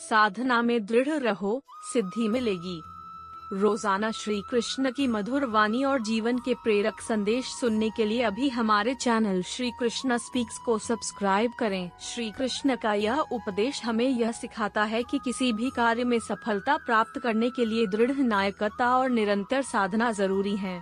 साधना में दृढ़ रहो, सिद्धि मिलेगी। रोजाना श्री कृष्ण की मधुर वाणी और जीवन के प्रेरक संदेश सुनने के लिए अभी हमारे चैनल श्री कृष्ण स्पीक्स को सब्सक्राइब करें। श्री कृष्ण का यह उपदेश हमें यह सिखाता है कि किसी भी कार्य में सफलता प्राप्त करने के लिए दृढ़ निश्चयता और निरंतर साधना जरूरी है।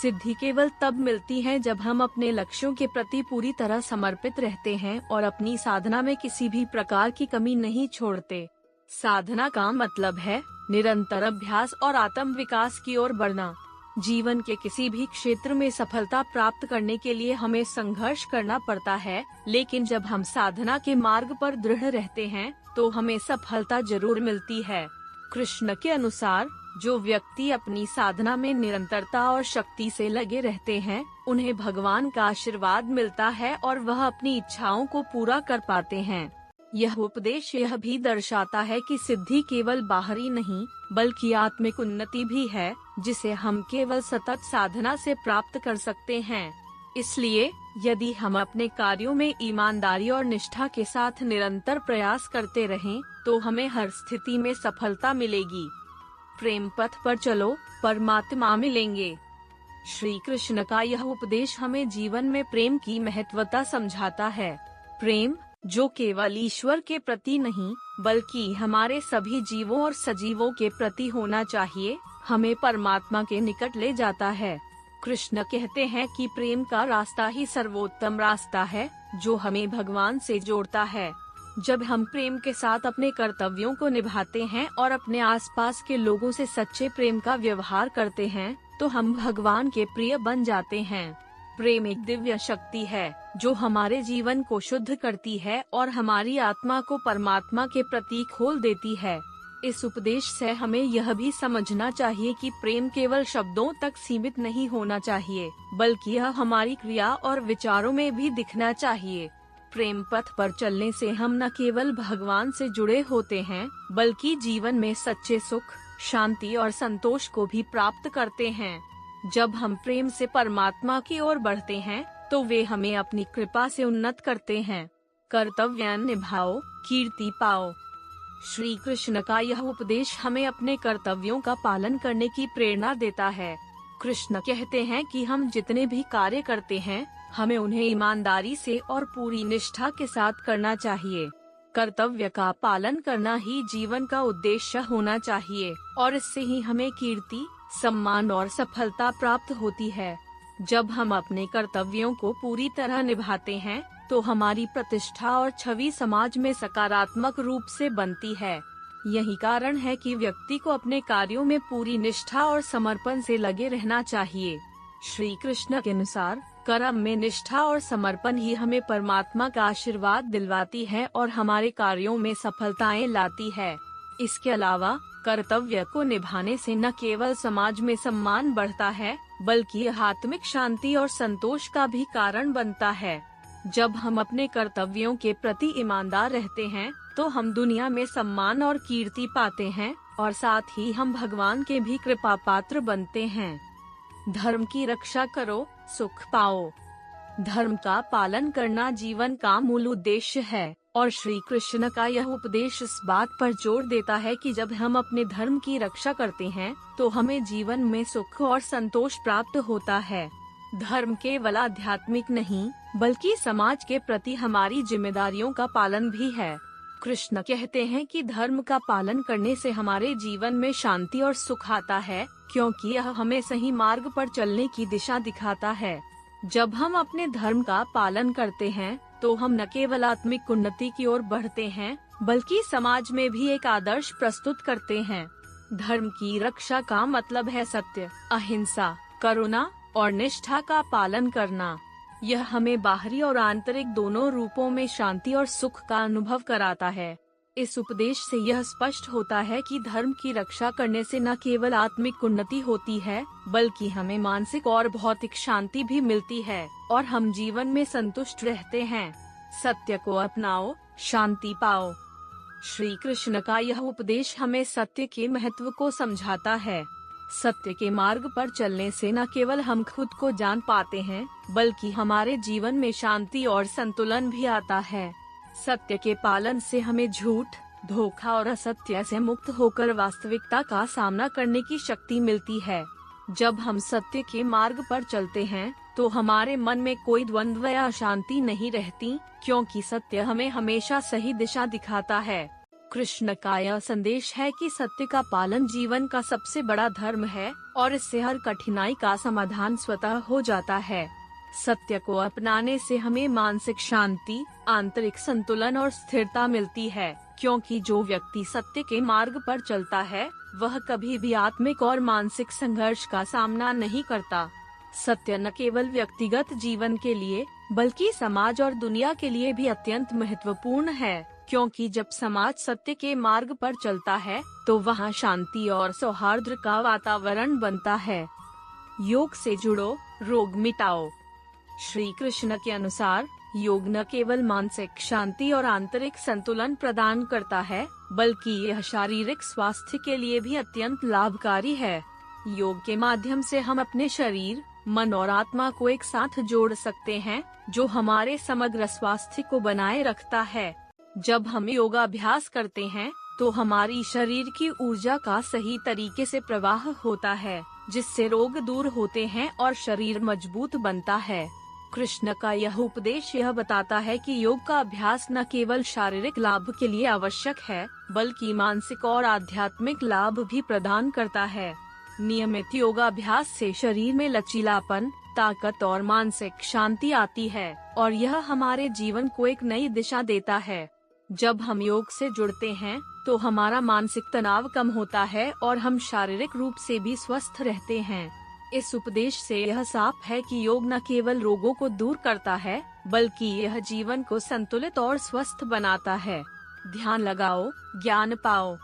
सिद्धि केवल तब मिलती है जब हम अपने लक्ष्यों के प्रति पूरी तरह समर्पित रहते हैं और अपनी साधना में किसी भी प्रकार की कमी नहीं छोड़ते। साधना का मतलब है निरंतर अभ्यास और आत्म विकास की ओर बढ़ना। जीवन के किसी भी क्षेत्र में सफलता प्राप्त करने के लिए हमें संघर्ष करना पड़ता है, लेकिन जब हम साधना के मार्ग पर दृढ़ रहते हैं तो हमें सफलता जरूर मिलती है। कृष्ण के अनुसार जो व्यक्ति अपनी साधना में निरंतरता और शक्ति से लगे रहते हैं, उन्हें भगवान का आशीर्वाद मिलता है और वह अपनी इच्छाओं को पूरा कर पाते हैं। यह उपदेश यह भी दर्शाता है कि सिद्धि केवल बाहरी नहीं बल्कि आत्मिक उन्नति भी है, जिसे हम केवल सतत साधना से प्राप्त कर सकते हैं। इसलिए यदि हम अपने कार्यों में ईमानदारी और निष्ठा के साथ निरंतर प्रयास करते रहें, तो हमें हर स्थिति में सफलता मिलेगी। प्रेम पथ पर चलो, परमात्मा मिलेंगे। श्री कृष्ण का यह उपदेश हमें जीवन में प्रेम की महत्वता समझाता है। प्रेम जो केवल ईश्वर के प्रति नहीं बल्कि हमारे सभी जीवों और सजीवों के प्रति होना चाहिए, हमें परमात्मा के निकट ले जाता है। कृष्ण कहते हैं कि प्रेम का रास्ता ही सर्वोत्तम रास्ता है, जो हमें भगवान से जोड़ता है। जब हम प्रेम के साथ अपने कर्तव्यों को निभाते हैं और अपने आसपास के लोगों से सच्चे प्रेम का व्यवहार करते हैं, तो हम भगवान के प्रिय बन जाते हैं। प्रेम एक दिव्य शक्ति है जो हमारे जीवन को शुद्ध करती है और हमारी आत्मा को परमात्मा के प्रति खोल देती है। इस उपदेश से हमें यह भी समझना चाहिए कि प्रेम केवल शब्दों तक सीमित नहीं होना चाहिए, बल्कि यह हमारी क्रिया और विचारों में भी दिखना चाहिए। प्रेम पथ पर चलने से हम न केवल भगवान से जुड़े होते हैं, बल्कि जीवन में सच्चे सुख, शांति और संतोष को भी प्राप्त करते हैं। जब हम प्रेम से परमात्मा की ओर बढ़ते हैं, तो वे हमें अपनी कृपा से उन्नत करते हैं। कर्तव्य निभाओ, कीर्ति पाओ। श्री कृष्ण का यह उपदेश हमें अपने कर्तव्यों का पालन करने की प्रेरणा देता है। कृष्ण कहते हैं कि हम जितने भी कार्य करते हैं, हमें उन्हें ईमानदारी से और पूरी निष्ठा के साथ करना चाहिए। कर्तव्य का पालन करना ही जीवन का उद्देश्य होना चाहिए और इससे ही हमें कीर्ति, सम्मान और सफलता प्राप्त होती है। जब हम अपने कर्तव्यों को पूरी तरह निभाते हैं, तो हमारी प्रतिष्ठा और छवि समाज में सकारात्मक रूप से बनती है। यही कारण है कि व्यक्ति को अपने कार्यों में पूरी निष्ठा और समर्पण से लगे रहना चाहिए। श्री कृष्ण के अनुसार कर्म में निष्ठा और समर्पण ही हमें परमात्मा का आशीर्वाद दिलवाती है और हमारे कार्यों में सफलताएं लाती है। इसके अलावा कर्तव्य को निभाने से न केवल समाज में सम्मान बढ़ता है, बल्कि आत्मिक शांति और संतोष का भी कारण बनता है। जब हम अपने कर्तव्यों के प्रति ईमानदार रहते हैं, तो हम दुनिया में सम्मान और कीर्ति पाते हैं और साथ ही हम भगवान के भी कृपा पात्र बनते हैं। धर्म की रक्षा करो, सुख पाओ। धर्म का पालन करना जीवन का मूल उद्देश्य है और श्री कृष्ण का यह उपदेश इस बात पर जोर देता है कि जब हम अपने धर्म की रक्षा करते हैं, तो हमें जीवन में सुख और संतोष प्राप्त होता है। धर्म केवल आध्यात्मिक नहीं, बल्कि समाज के प्रति हमारी जिम्मेदारियों का पालन भी है। कृष्ण कहते हैं कि धर्म का पालन करने से हमारे जीवन में शांति और सुख आता है, क्योंकि यह हमें सही मार्ग पर चलने की दिशा दिखाता है। जब हम अपने धर्म का पालन करते हैं, तो हम न केवल आत्मिक उन्नति की ओर बढ़ते हैं, बल्कि समाज में भी एक आदर्श प्रस्तुत करते हैं। धर्म की रक्षा का मतलब है सत्य, अहिंसा, करुणा और निष्ठा का पालन करना। यह हमें बाहरी और आंतरिक दोनों रूपों में शांति और सुख का अनुभव कराता है। इस उपदेश से यह स्पष्ट होता है कि धर्म की रक्षा करने से न केवल आत्मिक उन्नति होती है, बल्कि हमें मानसिक और भौतिक शांति भी मिलती है और हम जीवन में संतुष्ट रहते हैं। सत्य को अपनाओ, शांति पाओ। श्री कृष्ण का यह उपदेश हमें सत्य के महत्व को समझाता है। सत्य के मार्ग पर चलने से न केवल हम खुद को जान पाते हैं, बल्कि हमारे जीवन में शांति और संतुलन भी आता है। सत्य के पालन से हमें झूठ, धोखा और असत्य से मुक्त होकर वास्तविकता का सामना करने की शक्ति मिलती है। जब हम सत्य के मार्ग पर चलते हैं तो हमारे मन में कोई द्वंद्व या अशांति नहीं रहती, क्योंकि सत्य हमें हमेशा सही दिशा दिखाता है। कृष्ण का यह संदेश है कि सत्य का पालन जीवन का सबसे बड़ा धर्म है और इससे हर कठिनाई का समाधान स्वतः हो जाता है। सत्य को अपनाने से हमें मानसिक शांति, आंतरिक संतुलन और स्थिरता मिलती है, क्योंकि जो व्यक्ति सत्य के मार्ग पर चलता है वह कभी भी आत्मिक और मानसिक संघर्ष का सामना नहीं करता। सत्य न केवल व्यक्तिगत जीवन के लिए बल्कि समाज और दुनिया के लिए भी अत्यंत महत्वपूर्ण है, क्योंकि जब समाज सत्य के मार्ग पर चलता है तो वहाँ शांति और सौहार्द का वातावरण बनता है। योग से जुड़ो, रोग मिटाओ। श्री कृष्ण के अनुसार योग न केवल मानसिक शांति और आंतरिक संतुलन प्रदान करता है, बल्कि यह शारीरिक स्वास्थ्य के लिए भी अत्यंत लाभकारी है। योग के माध्यम से हम अपने शरीर, मन और आत्मा को एक साथ जोड़ सकते हैं, जो हमारे समग्र स्वास्थ्य को बनाए रखता है। जब हम योगाभ्यास करते हैं तो हमारी शरीर की ऊर्जा का सही तरीके से प्रवाह होता है, जिससे रोग दूर होते हैं और शरीर मजबूत बनता है। कृष्ण का यह उपदेश यह बताता है कि योग का अभ्यास न केवल शारीरिक लाभ के लिए आवश्यक है, बल्कि मानसिक और आध्यात्मिक लाभ भी प्रदान करता है। नियमित योगाभ्यास से शरीर में लचीलापन, ताकत और मानसिक शांति आती है और यह हमारे जीवन को एक नई दिशा देता है। जब हम योग से जुड़ते हैं तो हमारा मानसिक तनाव कम होता है और हम शारीरिक रूप से भी स्वस्थ रहते हैं। इस उपदेश से यह साफ है कि योग न केवल रोगों को दूर करता है, बल्कि यह जीवन को संतुलित और स्वस्थ बनाता है। ध्यान लगाओ, ज्ञान पाओ।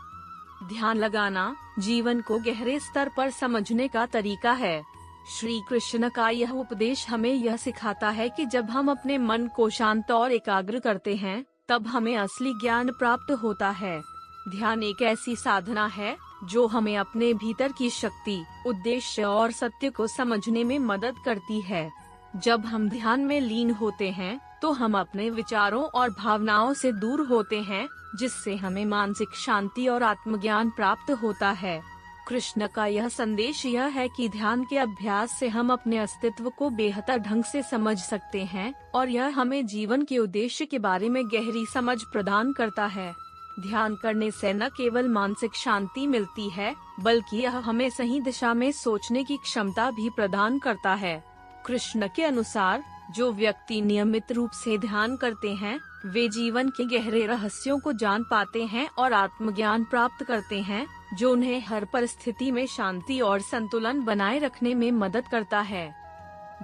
ध्यान लगाना जीवन को गहरे स्तर पर समझने का तरीका है। श्री कृष्ण का यह उपदेश हमें यह सिखाता है कि जब हम अपने मन को शांत और एकाग्र करते हैं, तब हमें असली ज्ञान प्राप्त होता है। ध्यान एक ऐसी साधना है जो हमें अपने भीतर की शक्ति, उद्देश्य और सत्य को समझने में मदद करती है। जब हम ध्यान में लीन होते हैं तो हम अपने विचारों और भावनाओं से दूर होते हैं, जिससे हमें मानसिक शांति और आत्मज्ञान प्राप्त होता है। कृष्ण का यह संदेश यह है कि ध्यान के अभ्यास से हम अपने अस्तित्व को बेहतर ढंग से समझ सकते हैं और यह हमें जीवन के उद्देश्य के बारे में गहरी समझ प्रदान करता है। ध्यान करने से न केवल मानसिक शांति मिलती है, बल्कि यह हमें सही दिशा में सोचने की क्षमता भी प्रदान करता है। कृष्ण के अनुसार जो व्यक्ति नियमित रूप से ध्यान करते हैं, वे जीवन के गहरे रहस्यों को जान पाते हैं और आत्मज्ञान प्राप्त करते हैं, जो उन्हें हर परिस्थिति में शांति और संतुलन बनाए रखने में मदद करता है।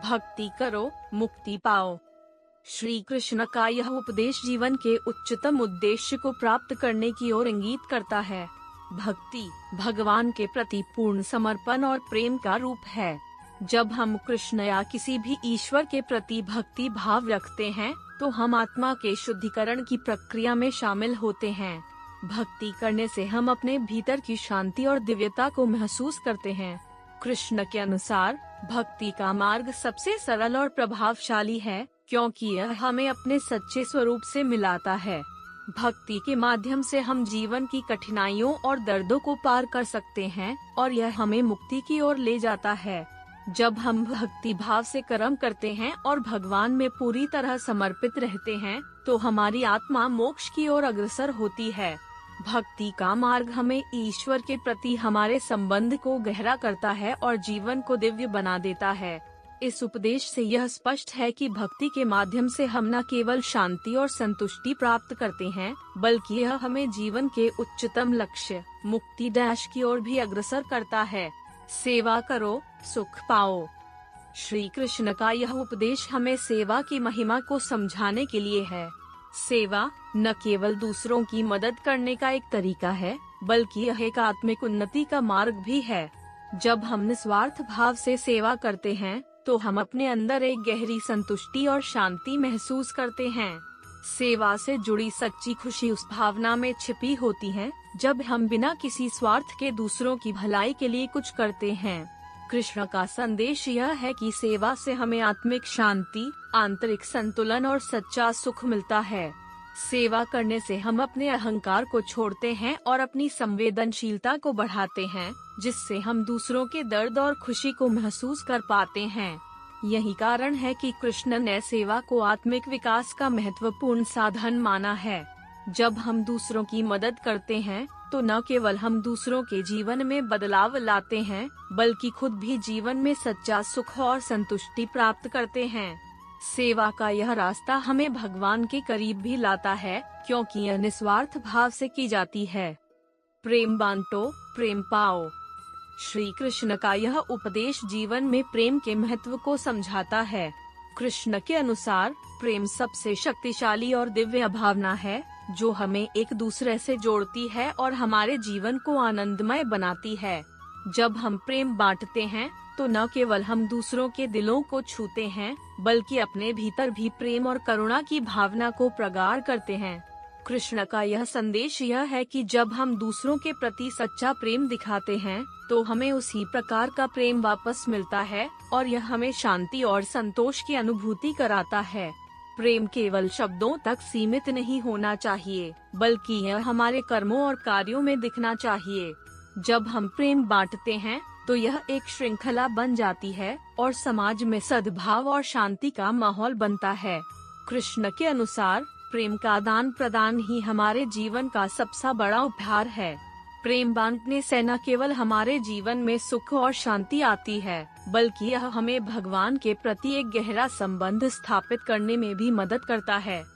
भक्ति करो, मुक्ति पाओ। श्री कृष्ण का यह उपदेश जीवन के उच्चतम उद्देश्य को प्राप्त करने की ओर इंगित करता है। भक्ति भगवान के प्रति पूर्ण समर्पण और प्रेम का रूप है। जब हम कृष्ण या किसी भी ईश्वर के प्रति भक्ति भाव रखते हैं, तो हम आत्मा के शुद्धिकरण की प्रक्रिया में शामिल होते हैं। भक्ति करने से हम अपने भीतर की शांति और दिव्यता को महसूस करते हैं। कृष्ण के अनुसार भक्ति का मार्ग सबसे सरल और प्रभावशाली है, क्योंकि यह हमें अपने सच्चे स्वरूप से मिलाता है। भक्ति के माध्यम से हम जीवन की कठिनाइयों और दर्दों को पार कर सकते हैं और यह हमें मुक्ति की ओर ले जाता है। जब हम भक्ति भाव से कर्म करते हैं और भगवान में पूरी तरह समर्पित रहते हैं, तो हमारी आत्मा मोक्ष की ओर अग्रसर होती है। भक्ति का मार्ग हमें ईश्वर के प्रति हमारे संबंध को गहरा करता है और जीवन को दिव्य बना देता है। इस उपदेश से यह स्पष्ट है कि भक्ति के माध्यम से हम न केवल शांति और संतुष्टि प्राप्त करते हैं, बल्कि यह हमें जीवन के उच्चतम लक्ष्य मुक्ति डैश की ओर भी अग्रसर करता है। सेवा करो, सुख पाओ। श्री कृष्ण का यह उपदेश हमें सेवा की महिमा को समझाने के लिए है। सेवा न केवल दूसरों की मदद करने का एक तरीका है, बल्कि यह एक आत्मिक उन्नति का मार्ग भी है। जब हम निस्वार्थ भाव से सेवा करते हैं, तो हम अपने अंदर एक गहरी संतुष्टि और शांति महसूस करते हैं। सेवा से जुड़ी सच्ची खुशी उस भावना में छिपी होती है, जब हम बिना किसी स्वार्थ के दूसरों की भलाई के लिए कुछ करते हैं। कृष्ण का संदेश यह है कि सेवा से हमें आत्मिक शांति, आंतरिक संतुलन और सच्चा सुख मिलता है। सेवा करने से हम अपने अहंकार को छोड़ते हैं और अपनी संवेदनशीलता को बढ़ाते हैं, जिससे हम दूसरों के दर्द और खुशी को महसूस कर पाते हैं। यही कारण है कि कृष्ण ने सेवा को आत्मिक विकास का महत्वपूर्ण साधन माना है। जब हम दूसरों की मदद करते हैं, तो न केवल हम दूसरों के जीवन में बदलाव लाते हैं, बल्कि खुद भी जीवन में सच्चा सुख और संतुष्टि प्राप्त करते हैं। सेवा का यह रास्ता हमें भगवान के करीब भी लाता है, क्योंकि यह निस्वार्थ भाव से की जाती है। प्रेम बांटो, प्रेम पाओ। श्री कृष्ण का यह उपदेश जीवन में प्रेम के महत्व को समझाता है। कृष्ण के अनुसार प्रेम सबसे शक्तिशाली और दिव्य भावना है, जो हमें एक दूसरे से जोड़ती है और हमारे जीवन को आनंदमय बनाती है। जब हम प्रेम बांटते हैं, तो न केवल हम दूसरों के दिलों को छूते हैं, बल्कि अपने भीतर भी प्रेम और करुणा की भावना को प्रगाढ़ करते हैं। कृष्ण का यह संदेश यह है कि जब हम दूसरों के प्रति सच्चा प्रेम दिखाते हैं, तो हमें उसी प्रकार का प्रेम वापस मिलता है और यह हमें शांति और संतोष की अनुभूति कराता है। प्रेम केवल शब्दों तक सीमित नहीं होना चाहिए, बल्कि यह हमारे कर्मों और कार्यों में दिखना चाहिए। जब हम प्रेम बांटते हैं, तो यह एक श्रृंखला बन जाती है और समाज में सद्भाव और शांति का माहौल बनता है। कृष्ण के अनुसार प्रेम का आदान प्रदान ही हमारे जीवन का सबसे बड़ा उपहार है। प्रेम बांटने से न केवल हमारे जीवन में सुख और शांति आती है, बल्कि यह हमें भगवान के प्रति एक गहरा संबंध स्थापित करने में भी मदद करता है।